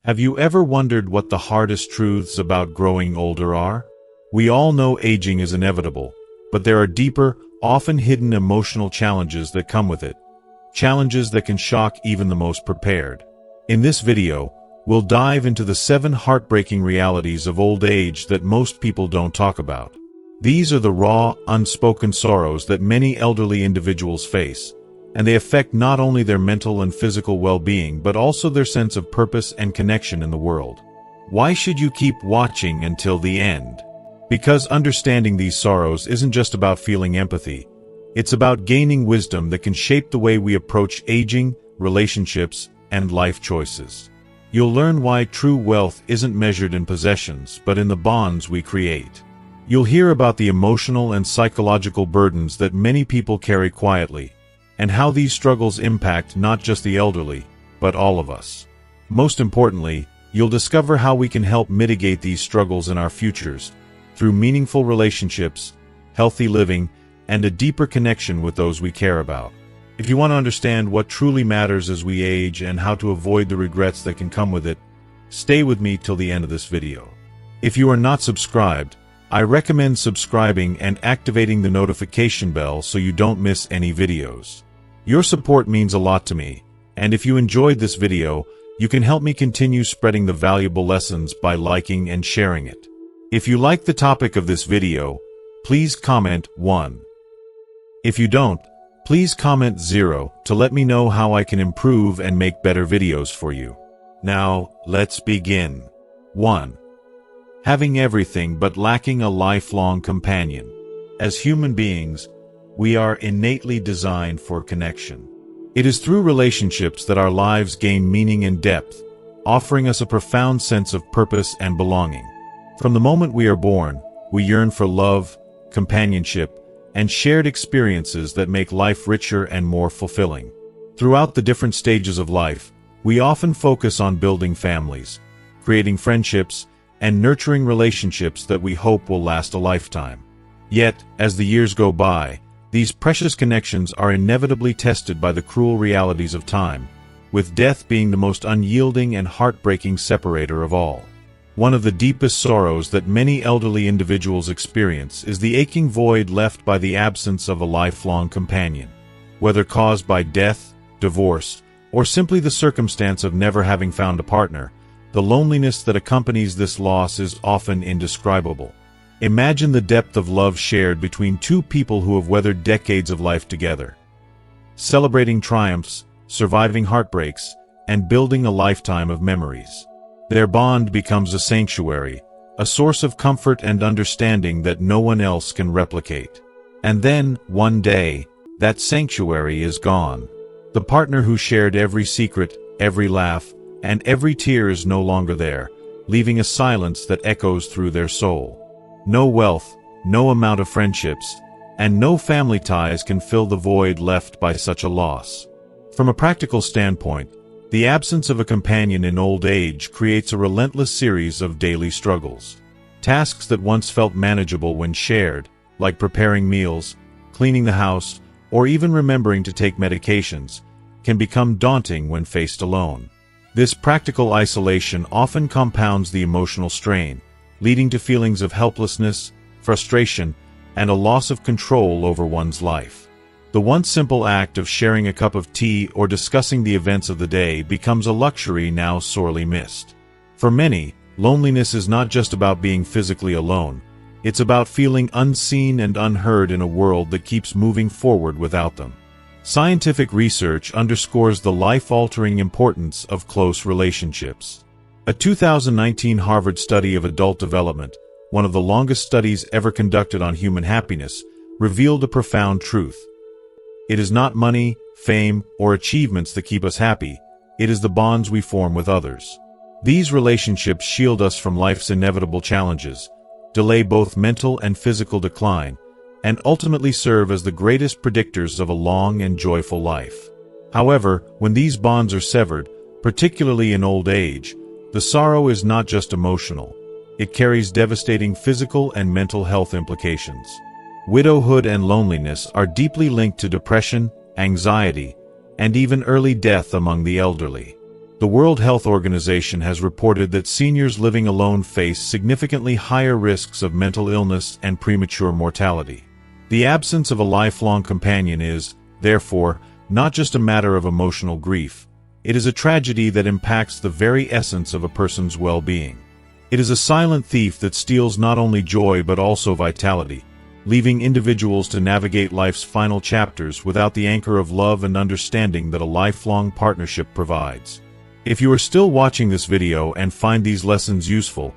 Have you ever wondered what the hardest truths about growing older are? We all know aging is inevitable, but there are deeper, often hidden emotional challenges that come with it. Challenges that can shock even the most prepared. In this video, we'll dive into the 7 heartbreaking realities of old age that most people don't talk about. These are the raw, unspoken sorrows that many elderly individuals face, and they affect not only their mental and physical well-being but also their sense of purpose and connection in the world. Why should you keep watching until the end? Because understanding these sorrows isn't just about feeling empathy. It's about gaining wisdom that can shape the way we approach aging, relationships, and life choices. You'll learn why true wealth isn't measured in possessions but in the bonds we create. You'll hear about the emotional and psychological burdens that many people carry quietly, and how these struggles impact not just the elderly, but all of us. Most importantly, you'll discover how we can help mitigate these struggles in our futures, through meaningful relationships, healthy living, and a deeper connection with those we care about. If you want to understand what truly matters as we age and how to avoid the regrets that can come with it, stay with me till the end of this video. If you are not subscribed, I recommend subscribing and activating the notification bell so you don't miss any videos. Your support means a lot to me, and if you enjoyed this video, you can help me continue spreading the valuable lessons by liking and sharing it. If you like the topic of this video, please comment 1. If you don't, please comment 0 to let me know how I can improve and make better videos for you. Now, let's begin. 1. Having everything but lacking a lifelong companion. As human beings, we are innately designed for connection. It is through relationships that our lives gain meaning and depth, offering us a profound sense of purpose and belonging. From the moment we are born, we yearn for love, companionship, and shared experiences that make life richer and more fulfilling. Throughout the different stages of life, we often focus on building families, creating friendships, and nurturing relationships that we hope will last a lifetime. Yet, as the years go by, these precious connections are inevitably tested by the cruel realities of time, with death being the most unyielding and heartbreaking separator of all. One of the deepest sorrows that many elderly individuals experience is the aching void left by the absence of a lifelong companion. Whether caused by death, divorce, or simply the circumstance of never having found a partner, the loneliness that accompanies this loss is often indescribable. Imagine the depth of love shared between two people who have weathered decades of life together, celebrating triumphs, surviving heartbreaks, and building a lifetime of memories. Their bond becomes a sanctuary, a source of comfort and understanding that no one else can replicate. And then, one day, that sanctuary is gone. The partner who shared every secret, every laugh, and every tear is no longer there, leaving a silence that echoes through their soul. No wealth, no amount of friendships, and no family ties can fill the void left by such a loss. From a practical standpoint, the absence of a companion in old age creates a relentless series of daily struggles. Tasks that once felt manageable when shared, like preparing meals, cleaning the house, or even remembering to take medications, can become daunting when faced alone. This practical isolation often compounds the emotional strain, leading to feelings of helplessness, frustration, and a loss of control over one's life. The once simple act of sharing a cup of tea or discussing the events of the day becomes a luxury now sorely missed. For many, loneliness is not just about being physically alone. It's about feeling unseen and unheard in a world that keeps moving forward without them. Scientific research underscores the life-altering importance of close relationships. A 2019 Harvard study of adult development, one of the longest studies ever conducted on human happiness, revealed a profound truth. It is not money, fame, or achievements that keep us happy. It is the bonds we form with others. These relationships shield us from life's inevitable challenges, delay both mental and physical decline, and ultimately serve as the greatest predictors of a long and joyful life. However, when these bonds are severed, particularly in old age, the sorrow is not just emotional. It carries devastating physical and mental health implications. Widowhood and loneliness are deeply linked to depression, anxiety, and even early death among the elderly. The World Health Organization has reported that seniors living alone face significantly higher risks of mental illness and premature mortality. The absence of a lifelong companion is, therefore, not just a matter of emotional grief. It is a tragedy that impacts the very essence of a person's well-being. It is a silent thief that steals not only joy but also vitality, leaving individuals to navigate life's final chapters without the anchor of love and understanding that a lifelong partnership provides. If you are still watching this video and find these lessons useful,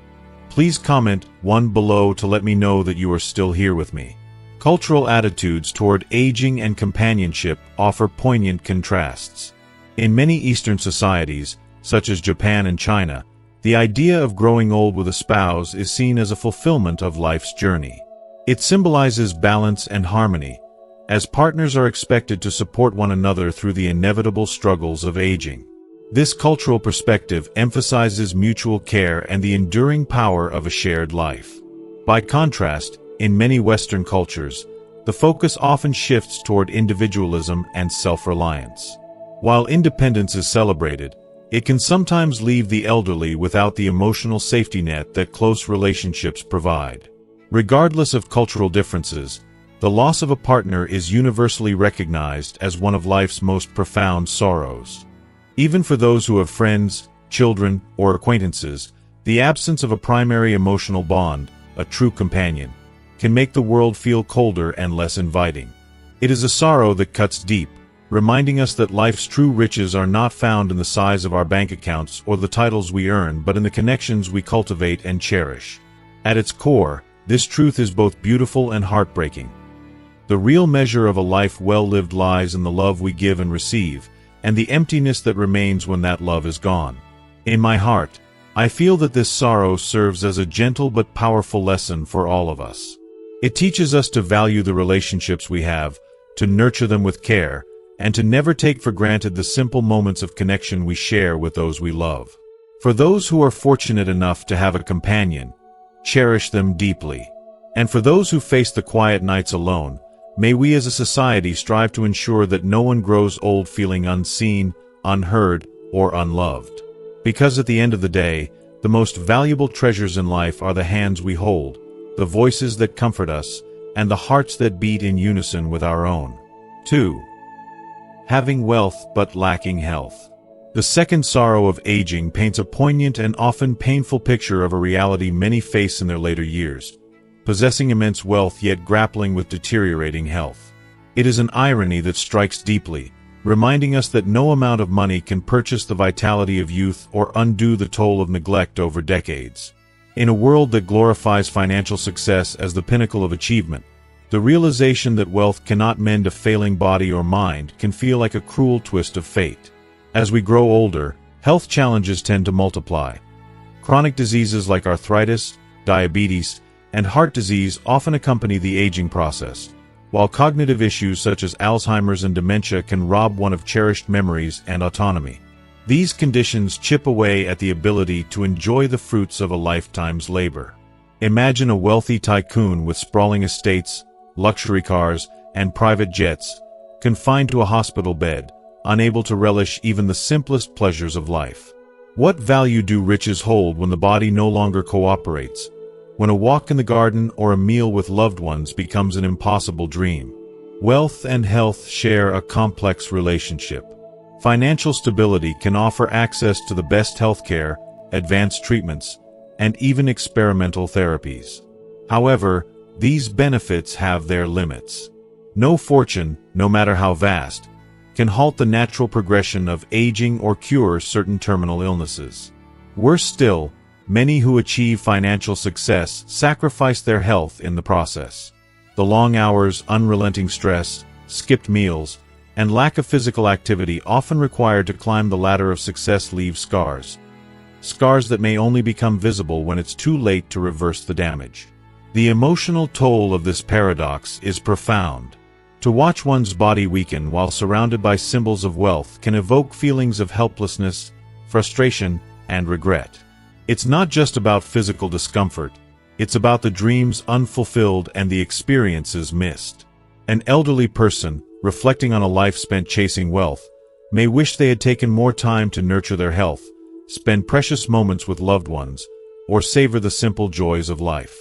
please comment 1 below to let me know that you are still here with me. Cultural attitudes toward aging and companionship offer poignant contrasts. In many Eastern societies, such as Japan and China, the idea of growing old with a spouse is seen as a fulfillment of life's journey. It symbolizes balance and harmony, as partners are expected to support one another through the inevitable struggles of aging. This cultural perspective emphasizes mutual care and the enduring power of a shared life. By contrast, in many Western cultures, the focus often shifts toward individualism and self-reliance. While independence is celebrated, it can sometimes leave the elderly without the emotional safety net that close relationships provide. Regardless of cultural differences, the loss of a partner is universally recognized as one of life's most profound sorrows. Even for those who have friends, children, or acquaintances, the absence of a primary emotional bond, a true companion, can make the world feel colder and less inviting. It is a sorrow that cuts deep, reminding us that life's true riches are not found in the size of our bank accounts or the titles we earn, but in the connections we cultivate and cherish. At its core, this truth is both beautiful and heartbreaking. The real measure of a life well lived lies in the love we give and receive, and the emptiness that remains when that love is gone. In my heart, I feel that this sorrow serves as a gentle but powerful lesson for all of us. It teaches us to value the relationships we have, to nurture them with care, and to never take for granted the simple moments of connection we share with those we love. For those who are fortunate enough to have a companion, cherish them deeply. And for those who face the quiet nights alone, may we as a society strive to ensure that no one grows old feeling unseen, unheard, or unloved. Because at the end of the day, the most valuable treasures in life are the hands we hold, the voices that comfort us, and the hearts that beat in unison with our own. 2. Having wealth but lacking health. The second sorrow of aging paints a poignant and often painful picture of a reality many face in their later years, possessing immense wealth yet grappling with deteriorating health. It is an irony that strikes deeply, reminding us that no amount of money can purchase the vitality of youth or undo the toll of neglect over decades. In a world that glorifies financial success as the pinnacle of achievement, the realization that wealth cannot mend a failing body or mind can feel like a cruel twist of fate. As we grow older, health challenges tend to multiply. Chronic diseases like arthritis, diabetes, and heart disease often accompany the aging process, while cognitive issues such as Alzheimer's and dementia can rob one of cherished memories and autonomy. These conditions chip away at the ability to enjoy the fruits of a lifetime's labor. Imagine a wealthy tycoon with sprawling estates, luxury cars, and private jets, confined to a hospital bed, unable to relish even the simplest pleasures of life. What value do riches hold when the body no longer cooperates, when a walk in the garden or a meal with loved ones becomes an impossible dream? Wealth and health share a complex relationship. Financial stability can offer access to the best healthcare, advanced treatments, and even experimental therapies. However, these benefits have their limits. No fortune, no matter how vast, can halt the natural progression of aging or cure certain terminal illnesses. Worse still, many who achieve financial success sacrifice their health in the process. The long hours, unrelenting stress, skipped meals, and lack of physical activity often required to climb the ladder of success leave scars. Scars that may only become visible when it's too late to reverse the damage. The emotional toll of this paradox is profound. To watch one's body weaken while surrounded by symbols of wealth can evoke feelings of helplessness, frustration, and regret. It's not just about physical discomfort, it's about the dreams unfulfilled and the experiences missed. An elderly person, reflecting on a life spent chasing wealth, may wish they had taken more time to nurture their health, spend precious moments with loved ones, or savor the simple joys of life.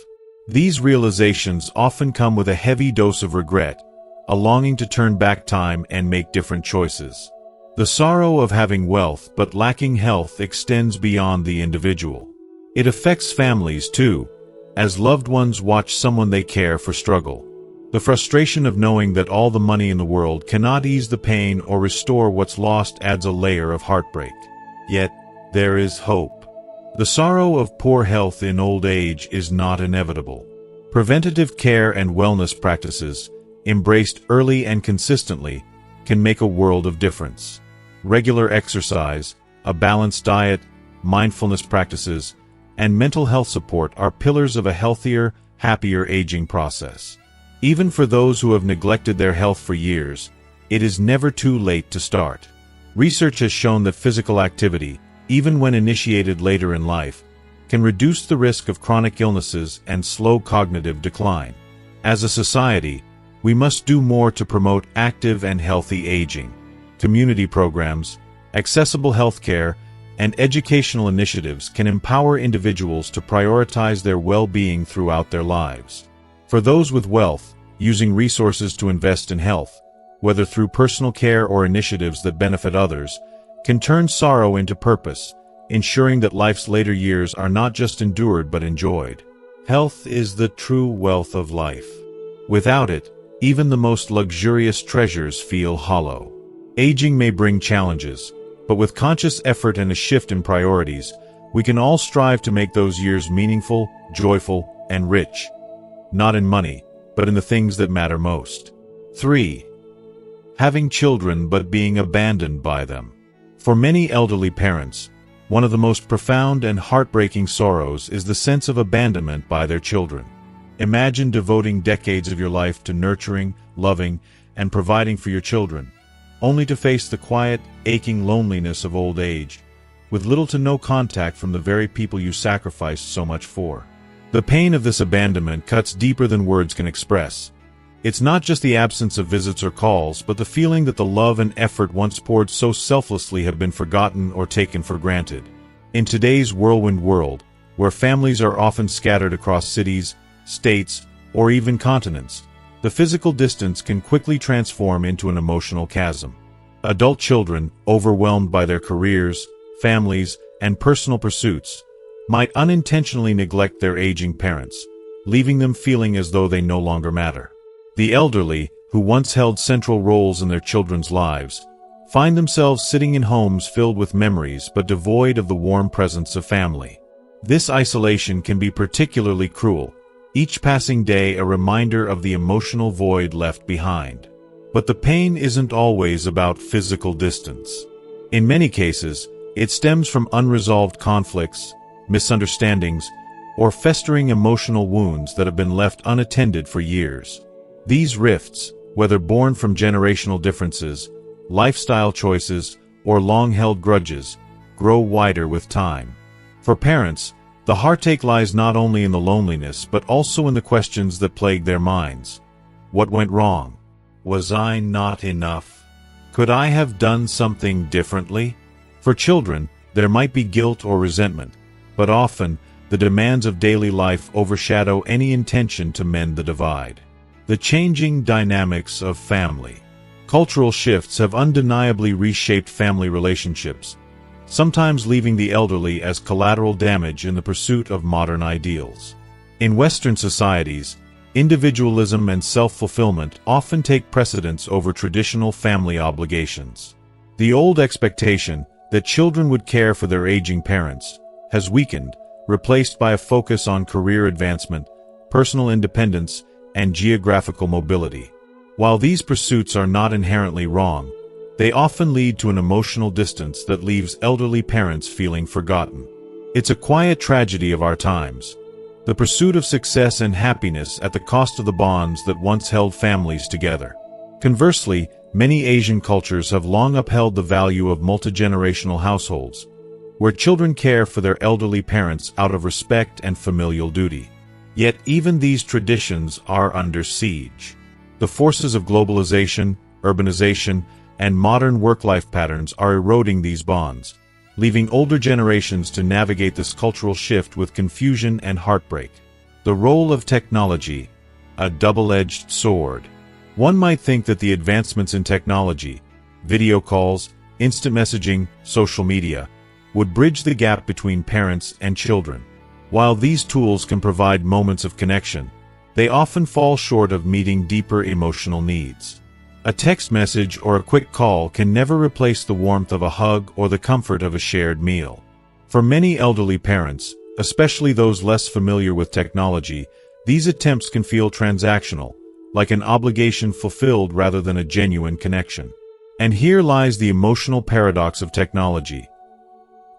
These realizations often come with a heavy dose of regret, a longing to turn back time and make different choices. The sorrow of having wealth but lacking health extends beyond the individual. It affects families too, as loved ones watch someone they care for struggle. The frustration of knowing that all the money in the world cannot ease the pain or restore what's lost adds a layer of heartbreak. Yet, there is hope. The sorrow of poor health in old age is not inevitable. Preventative care and wellness practices, embraced early and consistently, can make a world of difference. Regular exercise, a balanced diet, mindfulness practices, and mental health support are pillars of a healthier, happier aging process. Even for those who have neglected their health for years, it is never too late to start. Research has shown that physical activity, even when initiated later in life, can reduce the risk of chronic illnesses and slow cognitive decline. As a society, we must do more to promote active and healthy aging. Community programs, accessible healthcare, and educational initiatives can empower individuals to prioritize their well-being throughout their lives. For those with wealth, using resources to invest in health, whether through personal care or initiatives that benefit others, can turn sorrow into purpose, ensuring that life's later years are not just endured but enjoyed. Health is the true wealth of life. Without it, even the most luxurious treasures feel hollow. Aging may bring challenges, but with conscious effort and a shift in priorities, we can all strive to make those years meaningful, joyful, and rich. Not in money, but in the things that matter most. 3. Having children but being abandoned by them. For many elderly parents, one of the most profound and heartbreaking sorrows is the sense of abandonment by their children. Imagine devoting decades of your life to nurturing, loving, and providing for your children, only to face the quiet, aching loneliness of old age, with little to no contact from the very people you sacrificed so much for. The pain of this abandonment cuts deeper than words can express. It's not just the absence of visits or calls, but the feeling that the love and effort once poured so selflessly have been forgotten or taken for granted. In today's whirlwind world, where families are often scattered across cities, states, or even continents, the physical distance can quickly transform into an emotional chasm. Adult children, overwhelmed by their careers, families, and personal pursuits, might unintentionally neglect their aging parents, leaving them feeling as though they no longer matter. The elderly, who once held central roles in their children's lives, find themselves sitting in homes filled with memories but devoid of the warm presence of family. This isolation can be particularly cruel, each passing day a reminder of the emotional void left behind. But the pain isn't always about physical distance. In many cases, it stems from unresolved conflicts, misunderstandings, or festering emotional wounds that have been left unattended for years. These rifts, whether born from generational differences, lifestyle choices, or long-held grudges, grow wider with time. For parents, the heartache lies not only in the loneliness but also in the questions that plague their minds. What went wrong? Was I not enough? Could I have done something differently? For children, there might be guilt or resentment, but often, the demands of daily life overshadow any intention to mend the divide. The changing dynamics of family. Cultural shifts have undeniably reshaped family relationships, sometimes leaving the elderly as collateral damage in the pursuit of modern ideals. In Western societies, individualism and self-fulfillment often take precedence over traditional family obligations. The old expectation that children would care for their aging parents has weakened, replaced by a focus on career advancement, personal independence, and geographical mobility. While these pursuits are not inherently wrong, they often lead to an emotional distance that leaves elderly parents feeling forgotten. It's a quiet tragedy of our times, the pursuit of success and happiness at the cost of the bonds that once held families together. Conversely, many Asian cultures have long upheld the value of multi-generational households, where children care for their elderly parents out of respect and familial duty. Yet even these traditions are under siege. The forces of globalization, urbanization, and modern work-life patterns are eroding these bonds, leaving older generations to navigate this cultural shift with confusion and heartbreak. The role of technology, a double-edged sword. One might think that the advancements in technology, video calls, instant messaging, social media, would bridge the gap between parents and children. While these tools can provide moments of connection, they often fall short of meeting deeper emotional needs. A text message or a quick call can never replace the warmth of a hug or the comfort of a shared meal. For many elderly parents, especially those less familiar with technology, these attempts can feel transactional, like an obligation fulfilled rather than a genuine connection. And here lies the emotional paradox of technology.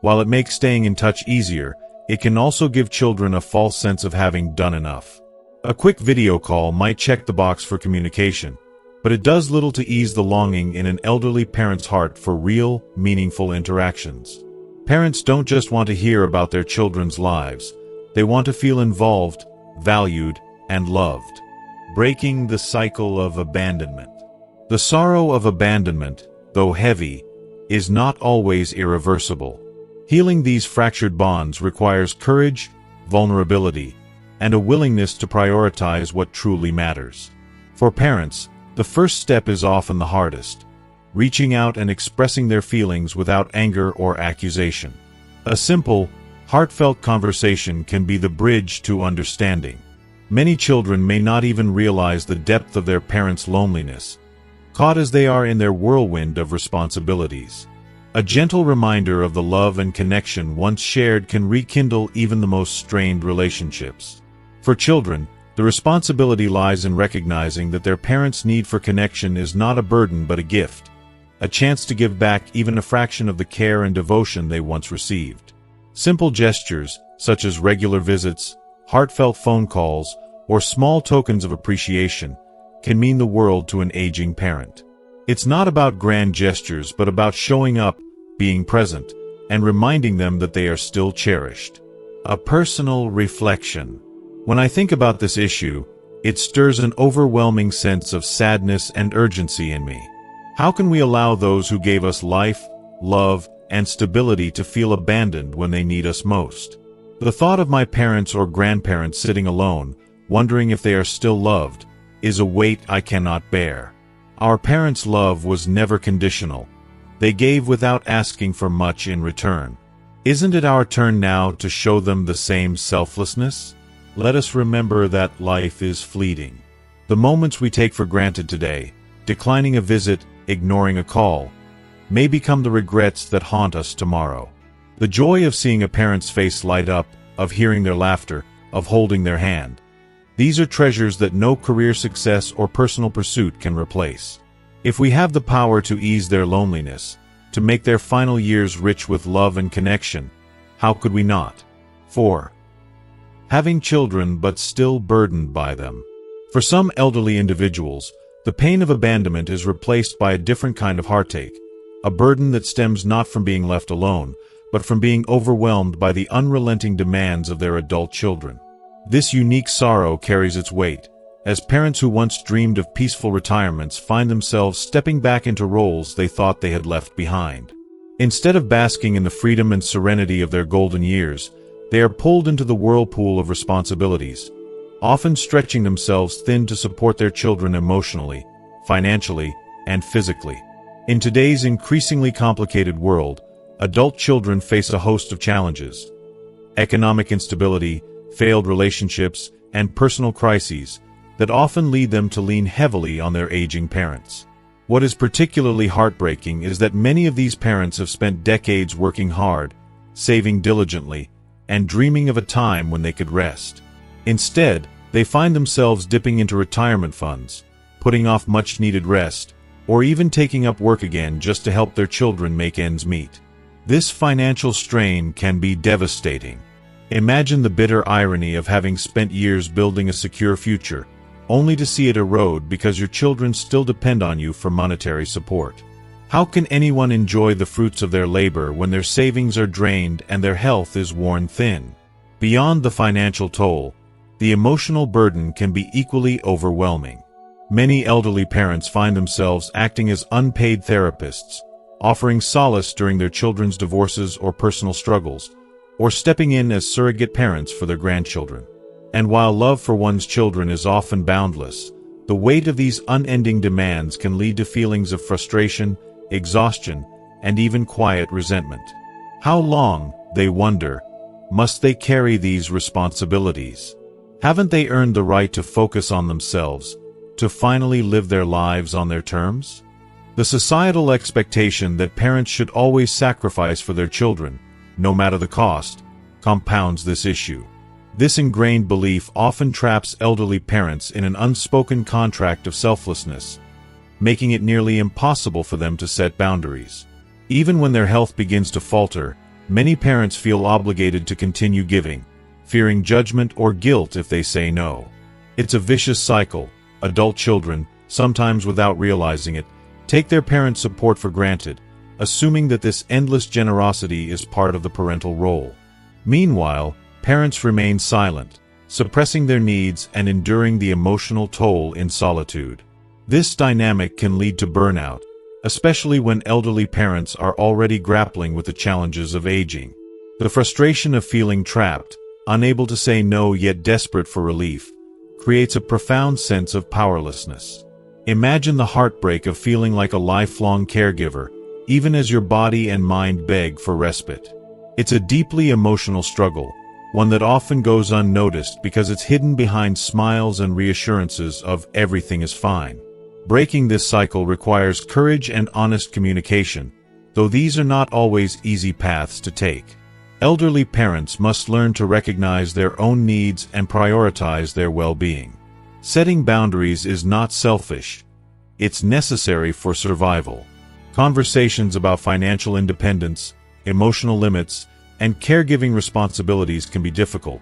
While it makes staying in touch easier, it can also give children a false sense of having done enough. A quick video call might check the box for communication, but it does little to ease the longing in an elderly parent's heart for real, meaningful interactions. Parents don't just want to hear about their children's lives, they want to feel involved, valued, and loved. Breaking the cycle of abandonment. The sorrow of abandonment, though heavy, is not always irreversible. Healing these fractured bonds requires courage, vulnerability, and a willingness to prioritize what truly matters. For parents, the first step is often the hardest, reaching out and expressing their feelings without anger or accusation. A simple, heartfelt conversation can be the bridge to understanding. Many children may not even realize the depth of their parents' loneliness, caught as they are in their whirlwind of responsibilities. A gentle reminder of the love and connection once shared can rekindle even the most strained relationships. For children, the responsibility lies in recognizing that their parents' need for connection is not a burden but a gift, a chance to give back even a fraction of the care and devotion they once received. Simple gestures, such as regular visits, heartfelt phone calls, or small tokens of appreciation, can mean the world to an aging parent. It's not about grand gestures but about showing up, being present, and reminding them that they are still cherished. A personal reflection. When I think about this issue, it stirs an overwhelming sense of sadness and urgency in me. How can we allow those who gave us life, love, and stability to feel abandoned when they need us most? The thought of my parents or grandparents sitting alone, wondering if they are still loved, is a weight I cannot bear. Our parents' love was never conditional. They gave without asking for much in return. Isn't it our turn now to show them the same selflessness? Let us remember that life is fleeting. The moments we take for granted today, declining a visit, ignoring a call, may become the regrets that haunt us tomorrow. The joy of seeing a parent's face light up, of hearing their laughter, of holding their hand. These are treasures that no career success or personal pursuit can replace. If we have the power to ease their loneliness, to make their final years rich with love and connection, how could we not? 4. Having children but still burdened by them. For some elderly individuals, the pain of abandonment is replaced by a different kind of heartache, a burden that stems not from being left alone, but from being overwhelmed by the unrelenting demands of their adult children. This unique sorrow carries its weight, as parents who once dreamed of peaceful retirements find themselves stepping back into roles they thought they had left behind. Instead of basking in the freedom and serenity of their golden years, they are pulled into the whirlpool of responsibilities, often stretching themselves thin to support their children emotionally, financially, and physically. In today's increasingly complicated world, adult children face a host of challenges. Economic instability, failed relationships, and personal crises that often lead them to lean heavily on their aging parents. What is particularly heartbreaking is that many of these parents have spent decades working hard, saving diligently, and dreaming of a time when they could rest. Instead, they find themselves dipping into retirement funds, putting off much-needed rest, or even taking up work again just to help their children make ends meet. This financial strain can be devastating. Imagine the bitter irony of having spent years building a secure future, only to see it erode because your children still depend on you for monetary support. How can anyone enjoy the fruits of their labor when their savings are drained and their health is worn thin? Beyond the financial toll, the emotional burden can be equally overwhelming. Many elderly parents find themselves acting as unpaid therapists, offering solace during their children's divorces or personal struggles, or stepping in as surrogate parents for their grandchildren. And while love for one's children is often boundless, the weight of these unending demands can lead to feelings of frustration, exhaustion, and even quiet resentment. How long, they wonder, must they carry these responsibilities? Haven't they earned the right to focus on themselves, to finally live their lives on their terms? The societal expectation that parents should always sacrifice for their children, no matter the cost, compounds this issue. This ingrained belief often traps elderly parents in an unspoken contract of selflessness, making it nearly impossible for them to set boundaries. Even when their health begins to falter, many parents feel obligated to continue giving, fearing judgment or guilt if they say no. It's a vicious cycle. Adult children, sometimes without realizing it, take their parents' support for granted, assuming that this endless generosity is part of the parental role. Meanwhile, parents remain silent, suppressing their needs and enduring the emotional toll in solitude. This dynamic can lead to burnout, especially when elderly parents are already grappling with the challenges of aging. The frustration of feeling trapped, unable to say no yet desperate for relief, creates a profound sense of powerlessness. Imagine the heartbreak of feeling like a lifelong caregiver, even as your body and mind beg for respite. It's a deeply emotional struggle, one that often goes unnoticed because it's hidden behind smiles and reassurances of everything is fine. Breaking this cycle requires courage and honest communication, though these are not always easy paths to take. Elderly parents must learn to recognize their own needs and prioritize their well-being. Setting boundaries is not selfish. It's necessary for survival. Conversations about financial independence, emotional limits, and caregiving responsibilities can be difficult,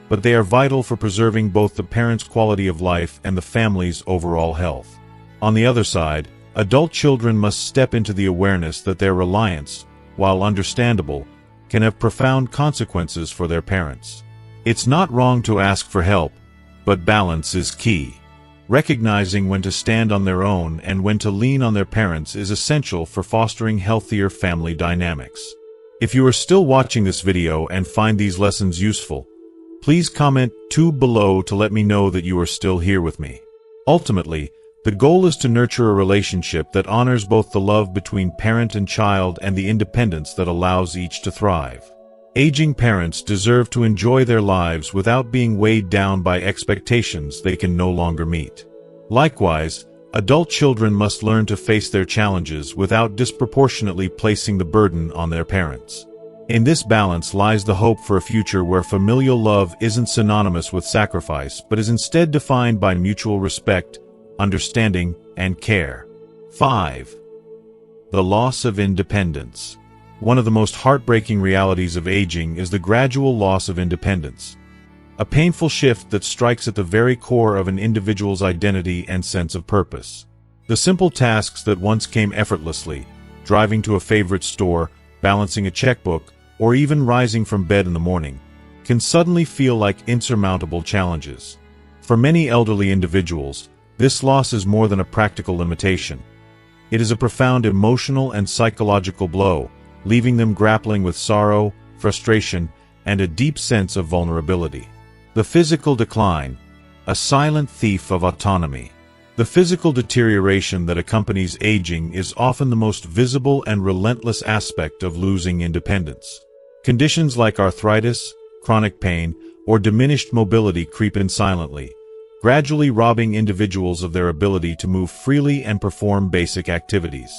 but they are vital for preserving both the parent's quality of life and the family's overall health. On the other side, adult children must step into the awareness that their reliance, while understandable, can have profound consequences for their parents. It's not wrong to ask for help, but balance is key. Recognizing when to stand on their own and when to lean on their parents is essential for fostering healthier family dynamics. If you are still watching this video and find these lessons useful, please comment below to let me know that you are still here with me. Ultimately, the goal is to nurture a relationship that honors both the love between parent and child and the independence that allows each to thrive. Aging parents deserve to enjoy their lives without being weighed down by expectations they can no longer meet. Likewise, adult children must learn to face their challenges without disproportionately placing the burden on their parents. In this balance lies the hope for a future where familial love isn't synonymous with sacrifice but is instead defined by mutual respect, understanding, and care. 5. The loss of independence. One of the most heartbreaking realities of aging is the gradual loss of independence. A painful shift that strikes at the very core of an individual's identity and sense of purpose. The simple tasks that once came effortlessly, driving to a favorite store, balancing a checkbook, or even rising from bed in the morning, can suddenly feel like insurmountable challenges. For many elderly individuals, this loss is more than a practical limitation. It is a profound emotional and psychological blow, leaving them grappling with sorrow, frustration, and a deep sense of vulnerability. The physical decline, a silent thief of autonomy. The physical deterioration that accompanies aging is often the most visible and relentless aspect of losing independence. Conditions like arthritis, chronic pain, or diminished mobility creep in silently, gradually robbing individuals of their ability to move freely and perform basic activities.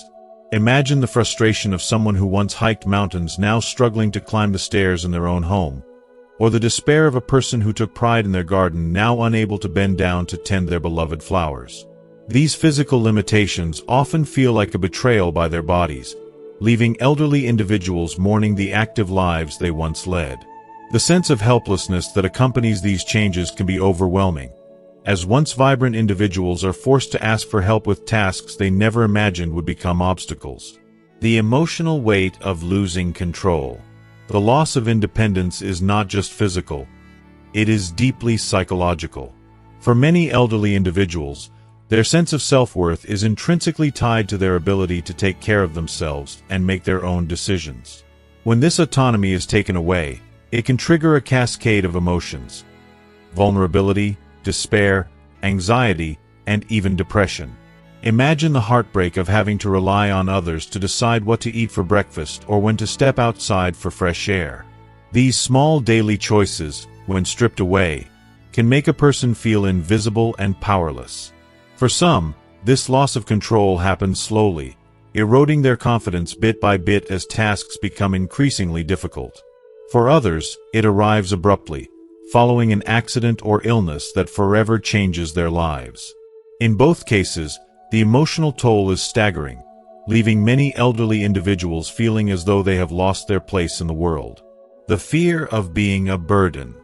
Imagine the frustration of someone who once hiked mountains now struggling to climb the stairs in their own home, or the despair of a person who took pride in their garden now unable to bend down to tend their beloved flowers. These physical limitations often feel like a betrayal by their bodies, leaving elderly individuals mourning the active lives they once led. The sense of helplessness that accompanies these changes can be overwhelming, as once vibrant individuals are forced to ask for help with tasks they never imagined would become obstacles. The emotional weight of losing control. The loss of independence is not just physical, it is deeply psychological. For many elderly individuals, Their sense of self-worth is intrinsically tied to their ability to take care of themselves and make their own decisions. When this autonomy is taken away, it can trigger a cascade of emotions: vulnerability, despair, anxiety, and even depression. Imagine the heartbreak of having to rely on others to decide what to eat for breakfast or when to step outside for fresh air. These small daily choices, when stripped away, can make a person feel invisible and powerless. For some, this loss of control happens slowly, eroding their confidence bit by bit as tasks become increasingly difficult. For others, it arrives abruptly, following an accident or illness that forever changes their lives. In both cases, the emotional toll is staggering, leaving many elderly individuals feeling as though they have lost their place in the world. The fear of being a burden.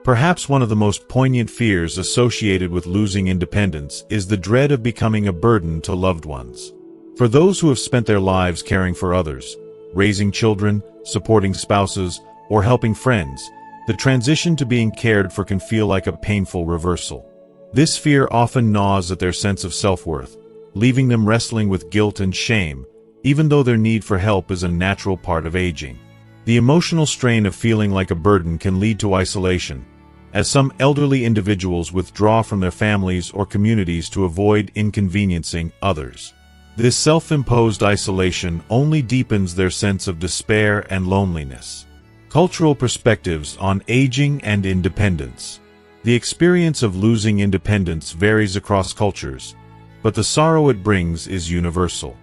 Perhaps one of the most poignant fears associated with losing independence is the dread of becoming a burden to loved ones. For those who have spent their lives caring for others, raising children, supporting spouses, or helping friends, the transition to being cared for can feel like a painful reversal. This fear often gnaws at their sense of self-worth, leaving them wrestling with guilt and shame, even though their need for help is a natural part of aging. The emotional strain of feeling like a burden can lead to isolation, as some elderly individuals withdraw from their families or communities to avoid inconveniencing others. This self-imposed isolation only deepens their sense of despair and loneliness. Cultural perspectives on aging and independence. The experience of losing independence varies across cultures, but the sorrow it brings is universal.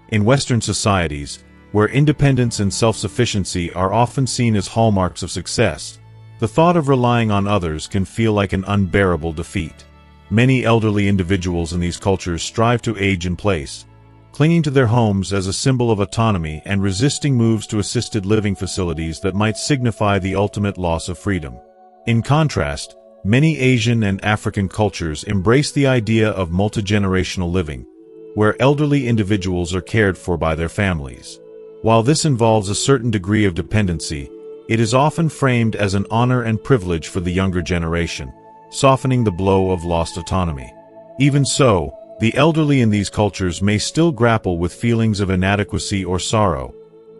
In Western societies, where independence and self-sufficiency are often seen as hallmarks of success, the thought of relying on others can feel like an unbearable defeat. Many elderly individuals in these cultures strive to age in place, clinging to their homes as a symbol of autonomy and resisting moves to assisted living facilities that might signify the ultimate loss of freedom. In contrast, many Asian and African cultures embrace the idea of multigenerational living, where elderly individuals are cared for by their families. While this involves a certain degree of dependency, it is often framed as an honor and privilege for the younger generation, softening the blow of lost autonomy. Even so, the elderly in these cultures may still grapple with feelings of inadequacy or sorrow,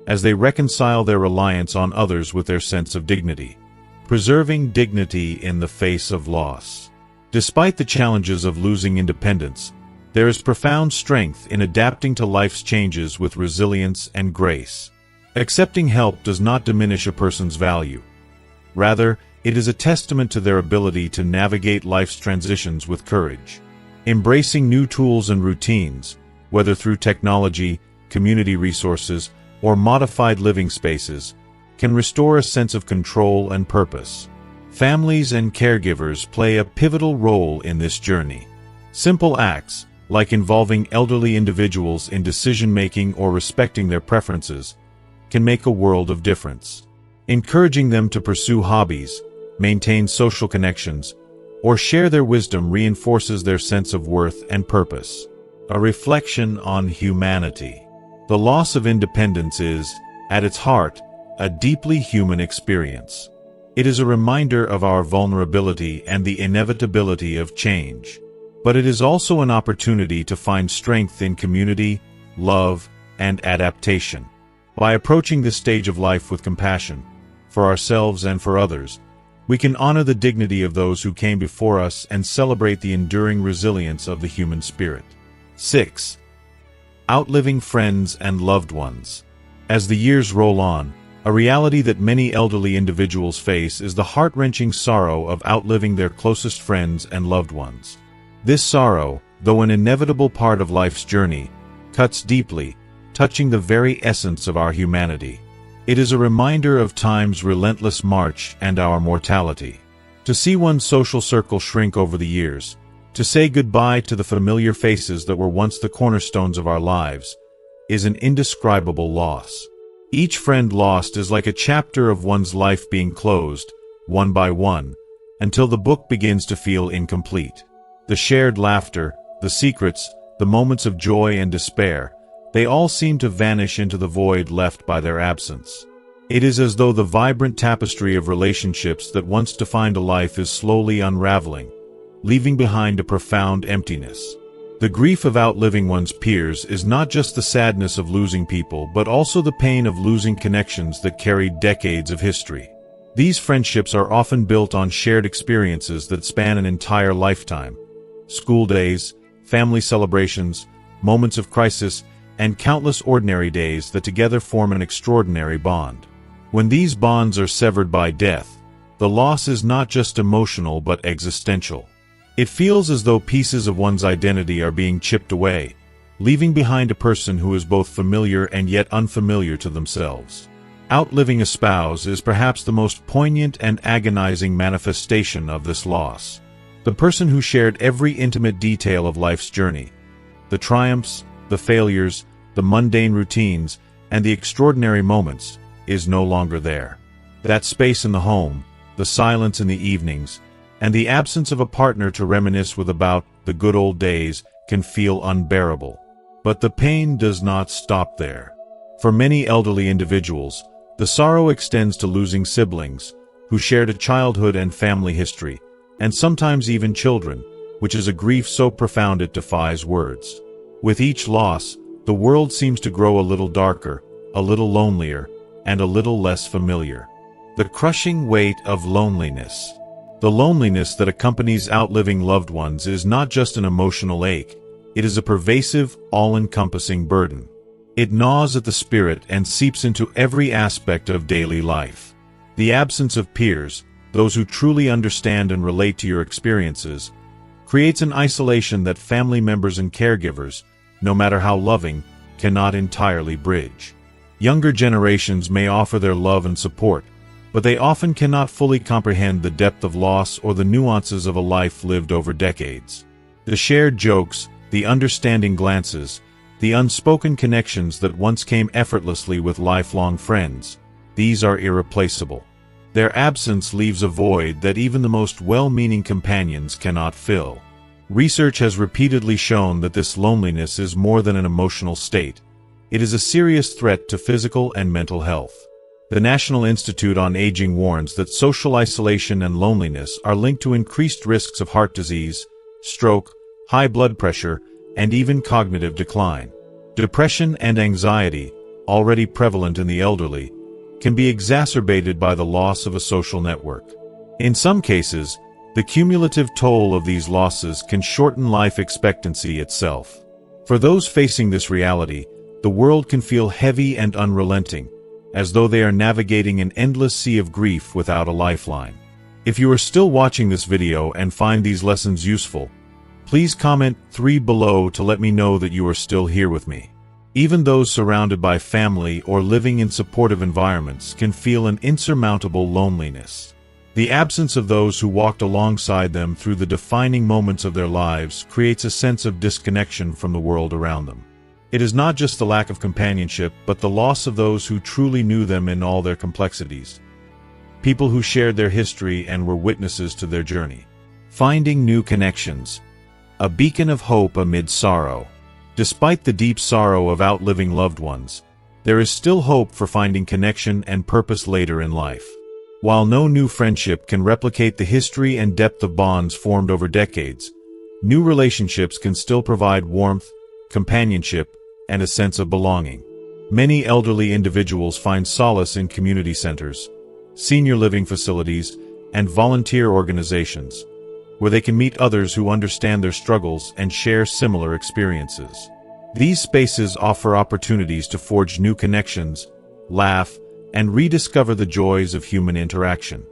as they reconcile their reliance on others with their sense of dignity. Preserving dignity in the face of loss. Despite the challenges of losing independence, there is profound strength in adapting to life's changes with resilience and grace. Accepting help does not diminish a person's value. Rather, it is a testament to their ability to navigate life's transitions with courage. Embracing new tools and routines, whether through technology, community resources, or modified living spaces, can restore a sense of control and purpose. Families and caregivers play a pivotal role in this journey. Simple acts, like involving elderly individuals in decision-making or respecting their preferences, can make a world of difference. Encouraging them to pursue hobbies, maintain social connections, or share their wisdom reinforces their sense of worth and purpose. A reflection on humanity. The loss of independence is, at its heart, a deeply human experience. It is a reminder of our vulnerability and the inevitability of change. But it is also an opportunity to find strength in community, love, and adaptation. By approaching this stage of life with compassion, for ourselves and for others, we can honor the dignity of those who came before us and celebrate the enduring resilience of the human spirit. 6. Outliving friends and loved ones. As the years roll on, a reality that many elderly individuals face is the heart-wrenching sorrow of outliving their closest friends and loved ones. This sorrow, though an inevitable part of life's journey, cuts deeply, touching the very essence of our humanity. It is a reminder of time's relentless march and our mortality. To see one's social circle shrink over the years, to say goodbye to the familiar faces that were once the cornerstones of our lives, is an indescribable loss. Each friend lost is like a chapter of one's life being closed, one by one, until the book begins to feel incomplete. The shared laughter, the secrets, the moments of joy and despair, they all seem to vanish into the void left by their absence. It is as though the vibrant tapestry of relationships that once defined a life is slowly unraveling, leaving behind a profound emptiness. The grief of outliving one's peers is not just the sadness of losing people, but also the pain of losing connections that carry decades of history. These friendships are often built on shared experiences that span an entire lifetime. School days, family celebrations, moments of crisis, and countless ordinary days that together form an extraordinary bond. When these bonds are severed by death, the loss is not just emotional but existential. It feels as though pieces of one's identity are being chipped away, leaving behind a person who is both familiar and yet unfamiliar to themselves. Outliving a spouse is perhaps the most poignant and agonizing manifestation of this loss. The person who shared every intimate detail of life's journey, the triumphs, the failures, the mundane routines, and the extraordinary moments, is no longer there. That space in the home, the silence in the evenings, and the absence of a partner to reminisce with about the good old days can feel unbearable. But the pain does not stop there. For many elderly individuals, the sorrow extends to losing siblings, who shared a childhood and family history, and sometimes even children, which is a grief so profound it defies words. With each loss, the world seems to grow a little darker, a little lonelier, and a little less familiar. The crushing weight of loneliness. The loneliness that accompanies outliving loved ones is not just an emotional ache, it is a pervasive, all-encompassing burden. It gnaws at the spirit and seeps into every aspect of daily life. The absence of peers, those who truly understand and relate to your experiences, creates an isolation that family members and caregivers, no matter how loving, cannot entirely bridge. Younger generations may offer their love and support, but they often cannot fully comprehend the depth of loss or the nuances of a life lived over decades. The shared jokes, the understanding glances, the unspoken connections that once came effortlessly with lifelong friends, these are irreplaceable. Their absence leaves a void that even the most well-meaning companions cannot fill. Research has repeatedly shown that this loneliness is more than an emotional state. It is a serious threat to physical and mental health. The National Institute on Aging warns that social isolation and loneliness are linked to increased risks of heart disease, stroke, high blood pressure, and even cognitive decline. Depression and anxiety, already prevalent in the elderly, can be exacerbated by the loss of a social network. In some cases, the cumulative toll of these losses can shorten life expectancy itself. For those facing this reality, the world can feel heavy and unrelenting, as though they are navigating an endless sea of grief without a lifeline. If you are still watching this video and find these lessons useful, please comment 3 below to let me know that you are still here with me. Even those surrounded by family or living in supportive environments can feel an insurmountable loneliness. The absence of those who walked alongside them through the defining moments of their lives creates a sense of disconnection from the world around them. It is not just the lack of companionship, but the loss of those who truly knew them in all their complexities. People who shared their history and were witnesses to their journey. Finding new connections. A beacon of hope amid sorrow. Despite the deep sorrow of outliving loved ones, there is still hope for finding connection and purpose later in life. While no new friendship can replicate the history and depth of bonds formed over decades, new relationships can still provide warmth, companionship, and a sense of belonging. Many elderly individuals find solace in community centers, senior living facilities, and volunteer organizations, where they can meet others who understand their struggles and share similar experiences. These spaces offer opportunities to forge new connections, laugh, and rediscover the joys of human interaction.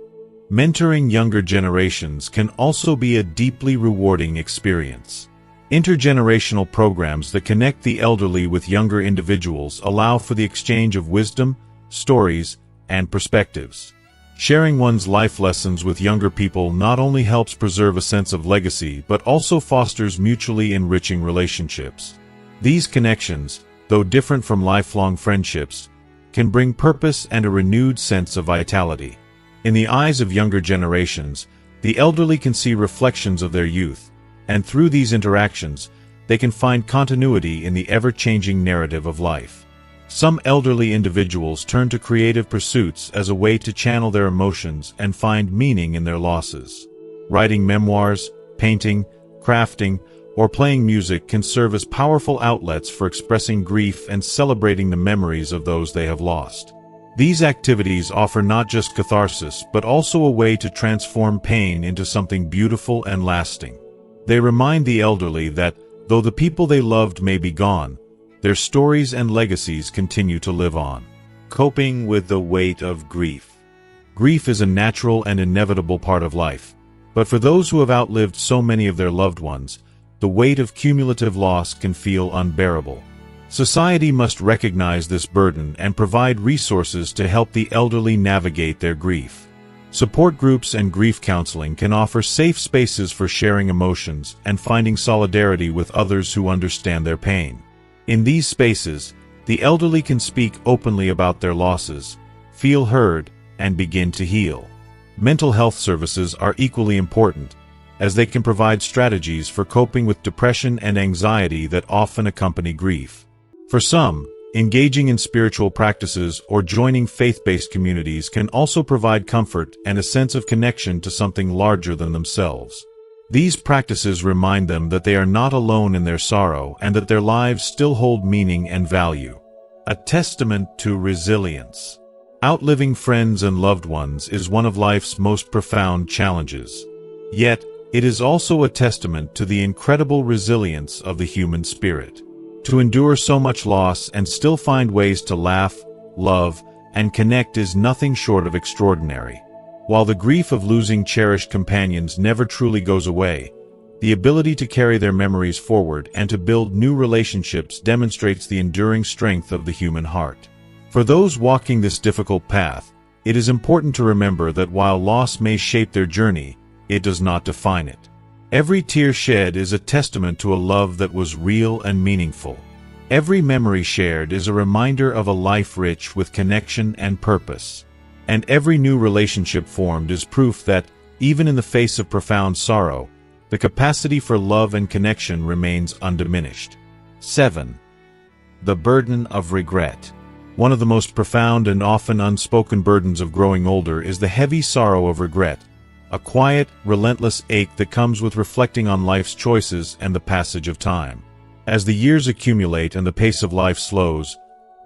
Mentoring younger generations can also be a deeply rewarding experience. Intergenerational programs that connect the elderly with younger individuals allow for the exchange of wisdom, stories, and perspectives. Sharing one's life lessons with younger people not only helps preserve a sense of legacy but also fosters mutually enriching relationships. These connections, though different from lifelong friendships, can bring purpose and a renewed sense of vitality. In the eyes of younger generations, the elderly can see reflections of their youth, and through these interactions, they can find continuity in the ever-changing narrative of life. Some elderly individuals turn to creative pursuits as a way to channel their emotions and find meaning in their losses. Writing memoirs, painting, crafting, or playing music can serve as powerful outlets for expressing grief and celebrating the memories of those they have lost. These activities offer not just catharsis, but also a way to transform pain into something beautiful and lasting. They remind the elderly that, though the people they loved may be gone, their stories and legacies continue to live on. Coping with the weight of grief. Grief is a natural and inevitable part of life, but for those who have outlived so many of their loved ones, the weight of cumulative loss can feel unbearable. Society must recognize this burden and provide resources to help the elderly navigate their grief. Support groups and grief counseling can offer safe spaces for sharing emotions and finding solidarity with others who understand their pain. In these spaces, the elderly can speak openly about their losses, feel heard, and begin to heal. Mental health services are equally important, as they can provide strategies for coping with depression and anxiety that often accompany grief. For some, engaging in spiritual practices or joining faith-based communities can also provide comfort and a sense of connection to something larger than themselves. These practices remind them that they are not alone in their sorrow and that their lives still hold meaning and value. A testament to resilience. Outliving friends and loved ones is one of life's most profound challenges. Yet, it is also a testament to the incredible resilience of the human spirit. To endure so much loss and still find ways to laugh, love, and connect is nothing short of extraordinary. While the grief of losing cherished companions never truly goes away, the ability to carry their memories forward and to build new relationships demonstrates the enduring strength of the human heart. For those walking this difficult path, it is important to remember that while loss may shape their journey, it does not define it. Every tear shed is a testament to a love that was real and meaningful. Every memory shared is a reminder of a life rich with connection and purpose. And every new relationship formed is proof that, even in the face of profound sorrow, the capacity for love and connection remains undiminished. 7. The burden of regret. One of the most profound and often unspoken burdens of growing older is the heavy sorrow of regret, a quiet, relentless ache that comes with reflecting on life's choices and the passage of time. As the years accumulate and the pace of life slows,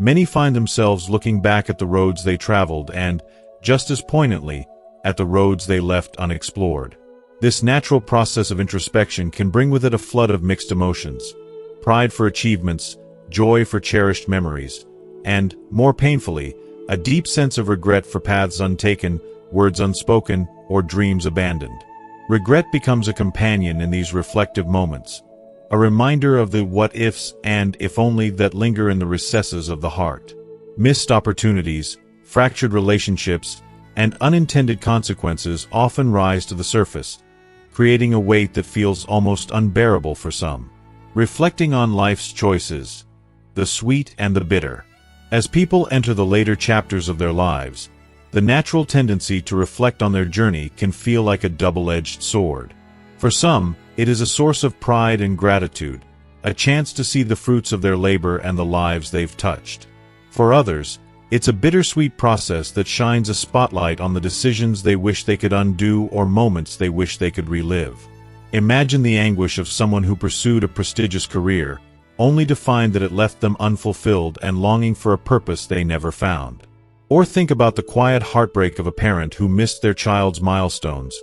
many find themselves looking back at the roads they traveled and, just as poignantly, at the roads they left unexplored. This natural process of introspection can bring with it a flood of mixed emotions: pride for achievements, joy for cherished memories, and, more painfully, a deep sense of regret for paths untaken, words unspoken, or dreams abandoned. Regret becomes a companion in these reflective moments, a reminder of the what-ifs and if-only that linger in the recesses of the heart. Missed opportunities, fractured relationships, and unintended consequences often rise to the surface, creating a weight that feels almost unbearable for some. Reflecting on life's choices, the sweet and the bitter. As people enter the later chapters of their lives, the natural tendency to reflect on their journey can feel like a double-edged sword. For some, it is a source of pride and gratitude, a chance to see the fruits of their labor and the lives they've touched. For others, it's a bittersweet process that shines a spotlight on the decisions they wish they could undo or moments they wish they could relive. Imagine the anguish of someone who pursued a prestigious career, only to find that it left them unfulfilled and longing for a purpose they never found. Or think about the quiet heartbreak of a parent who missed their child's milestones,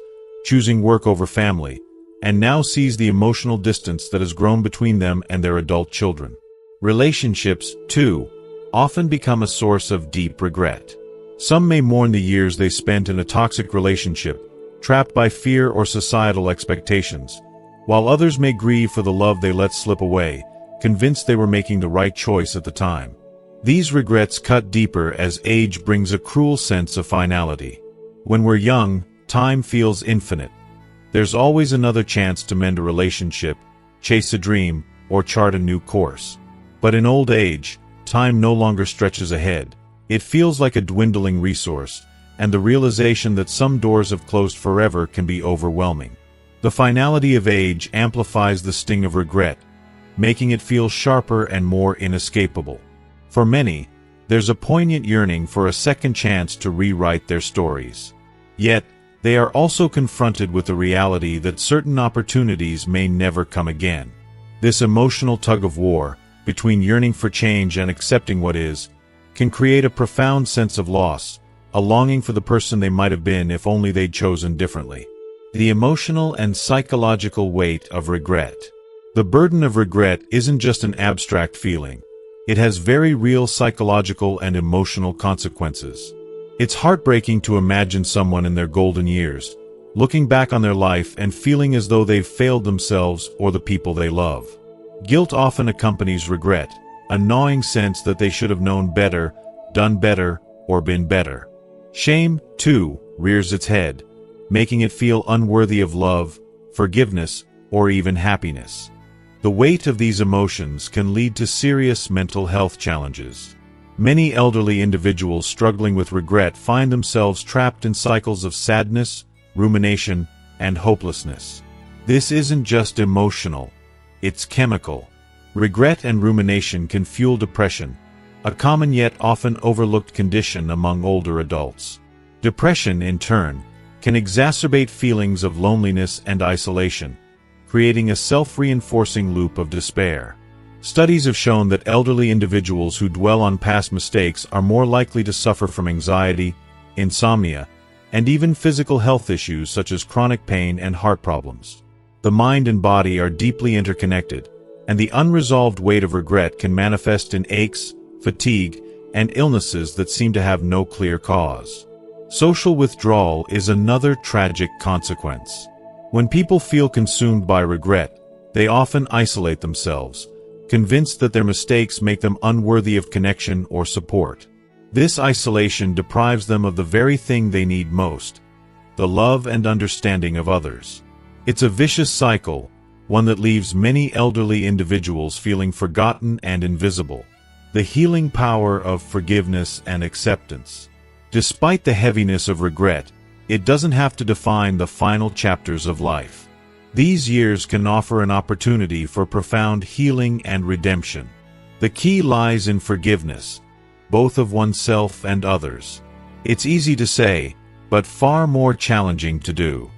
choosing work over family, and now sees the emotional distance that has grown between them and their adult children. Relationships, too, often become a source of deep regret. Some may mourn the years they spent in a toxic relationship, trapped by fear or societal expectations, while others may grieve for the love they let slip away, convinced they were making the right choice at the time. These regrets cut deeper as age brings a cruel sense of finality. When we're young, time feels infinite. There's always another chance to mend a relationship, chase a dream, or chart a new course. But in old age, time no longer stretches ahead. It feels like a dwindling resource, and the realization that some doors have closed forever can be overwhelming. The finality of age amplifies the sting of regret, making it feel sharper and more inescapable. For many, there's a poignant yearning for a second chance to rewrite their stories. Yet, they are also confronted with the reality that certain opportunities may never come again. This emotional tug-of-war, between yearning for change and accepting what is, can create a profound sense of loss, a longing for the person they might have been if only they'd chosen differently. The emotional and psychological weight of regret. The burden of regret isn't just an abstract feeling. It has very real psychological and emotional consequences. It's heartbreaking to imagine someone in their golden years, looking back on their life and feeling as though they've failed themselves or the people they love. Guilt often accompanies regret, a gnawing sense that they should have known better, done better, or been better. Shame, too, rears its head, making it feel unworthy of love, forgiveness, or even happiness. The weight of these emotions can lead to serious mental health challenges. Many elderly individuals struggling with regret find themselves trapped in cycles of sadness, rumination, and hopelessness. This isn't just emotional, it's chemical. Regret and rumination can fuel depression, a common yet often overlooked condition among older adults. Depression, in turn, can exacerbate feelings of loneliness and isolation, creating a self-reinforcing loop of despair. Studies have shown that elderly individuals who dwell on past mistakes are more likely to suffer from anxiety, insomnia, and even physical health issues such as chronic pain and heart problems. The mind and body are deeply interconnected, and the unresolved weight of regret can manifest in aches, fatigue, and illnesses that seem to have no clear cause. Social withdrawal is another tragic consequence. When people feel consumed by regret, they often isolate themselves, convinced that their mistakes make them unworthy of connection or support. This isolation deprives them of the very thing they need most, the love and understanding of others. It's a vicious cycle, one that leaves many elderly individuals feeling forgotten and invisible. The healing power of forgiveness and acceptance. Despite the heaviness of regret, it doesn't have to define the final chapters of life. These years can offer an opportunity for profound healing and redemption. The key lies in forgiveness, both of oneself and others. It's easy to say, but far more challenging to do.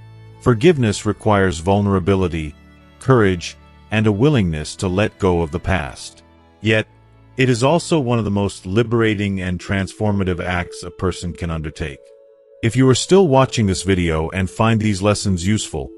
Forgiveness requires vulnerability, courage, and a willingness to let go of the past. Yet, it is also one of the most liberating and transformative acts a person can undertake. If you are still watching this video and find these lessons useful,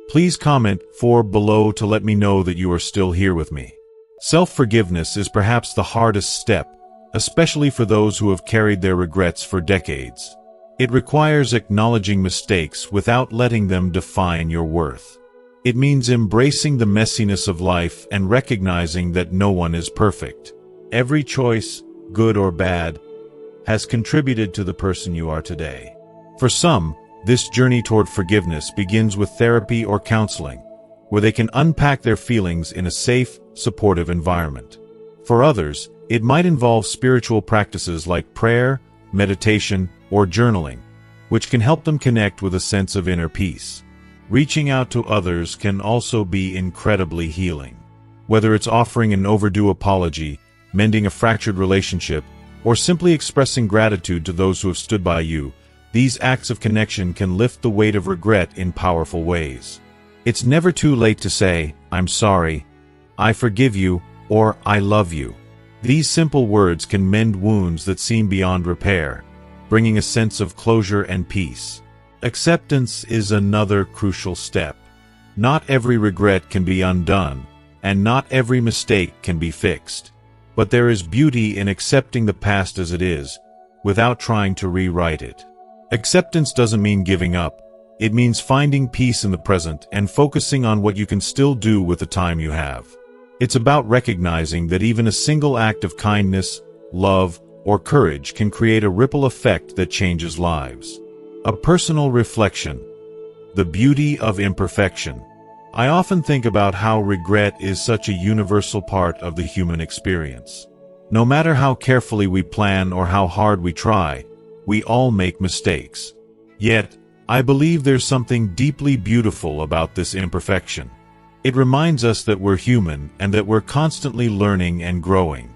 please comment below to let me know that you are still here with me. Self-forgiveness is perhaps the hardest step, especially for those who have carried their regrets for decades. It requires acknowledging mistakes without letting them define your worth. It means embracing the messiness of life and recognizing that no one is perfect. Every choice, good or bad, has contributed to the person you are today. For some, this journey toward forgiveness begins with therapy or counseling, where they can unpack their feelings in a safe, supportive environment. For others, it might involve spiritual practices like prayer, meditation, or journaling, which can help them connect with a sense of inner peace. Reaching out to others can also be incredibly healing. Whether it's offering an overdue apology, mending a fractured relationship, or simply expressing gratitude to those who have stood by you, these acts of connection can lift the weight of regret in powerful ways. It's never too late to say, "I'm sorry," "I forgive you," or "I love you." These simple words can mend wounds that seem beyond repair, bringing a sense of closure and peace. Acceptance is another crucial step. Not every regret can be undone, and not every mistake can be fixed. But there is beauty in accepting the past as it is, without trying to rewrite it. Acceptance doesn't mean giving up. It means finding peace in the present and focusing on what you can still do with the time you have. It's about recognizing that even a single act of kindness, love, or courage can create a ripple effect that changes lives. A personal reflection. The beauty of imperfection. I often think about how regret is such a universal part of the human experience. No matter how carefully we plan or how hard we try, we all make mistakes. Yet, I believe there's something deeply beautiful about this imperfection. It reminds us that we're human and that we're constantly learning and growing.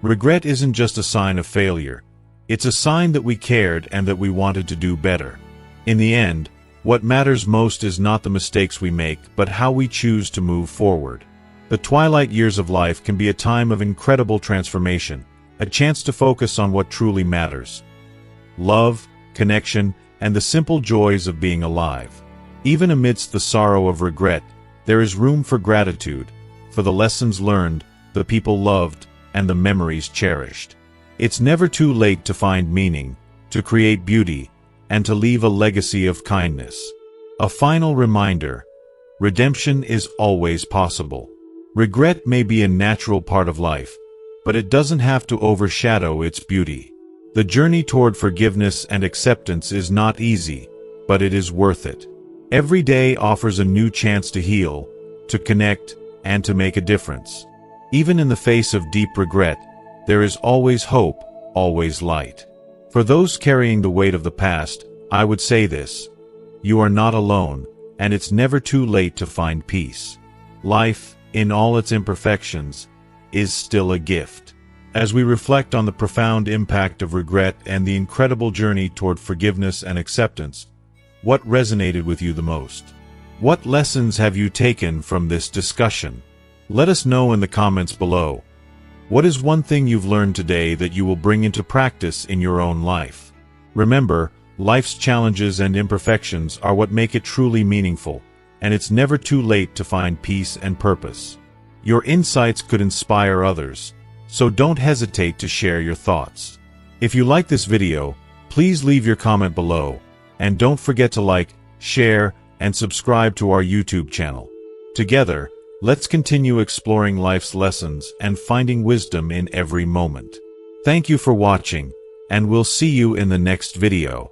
Regret isn't just a sign of failure. It's a sign that we cared and that we wanted to do better. In the end, what matters most is not the mistakes we make, but how we choose to move forward. The twilight years of life can be a time of incredible transformation, a chance to focus on what truly matters. Love, connection, and the simple joys of being alive. Even amidst the sorrow of regret, there is room for gratitude, for the lessons learned, the people loved, and the memories cherished. It's never too late to find meaning, to create beauty, and to leave a legacy of kindness. A final reminder: redemption is always possible. Regret may be a natural part of life, but it doesn't have to overshadow its beauty. The journey toward forgiveness and acceptance is not easy, but it is worth it. Every day offers a new chance to heal, to connect, and to make a difference. Even in the face of deep regret, there is always hope, always light. For those carrying the weight of the past, I would say this: you are not alone, and it's never too late to find peace. Life, in all its imperfections, is still a gift. As we reflect on the profound impact of regret and the incredible journey toward forgiveness and acceptance, what resonated with you the most? What lessons have you taken from this discussion? Let us know in the comments below. What is one thing you've learned today that you will bring into practice in your own life? Remember, life's challenges and imperfections are what make it truly meaningful, and it's never too late to find peace and purpose. Your insights could inspire others, so don't hesitate to share your thoughts. If you like this video, please leave your comment below, and don't forget to like, share, and subscribe to our YouTube channel. Together, let's continue exploring life's lessons and finding wisdom in every moment. Thank you for watching, and we'll see you in the next video.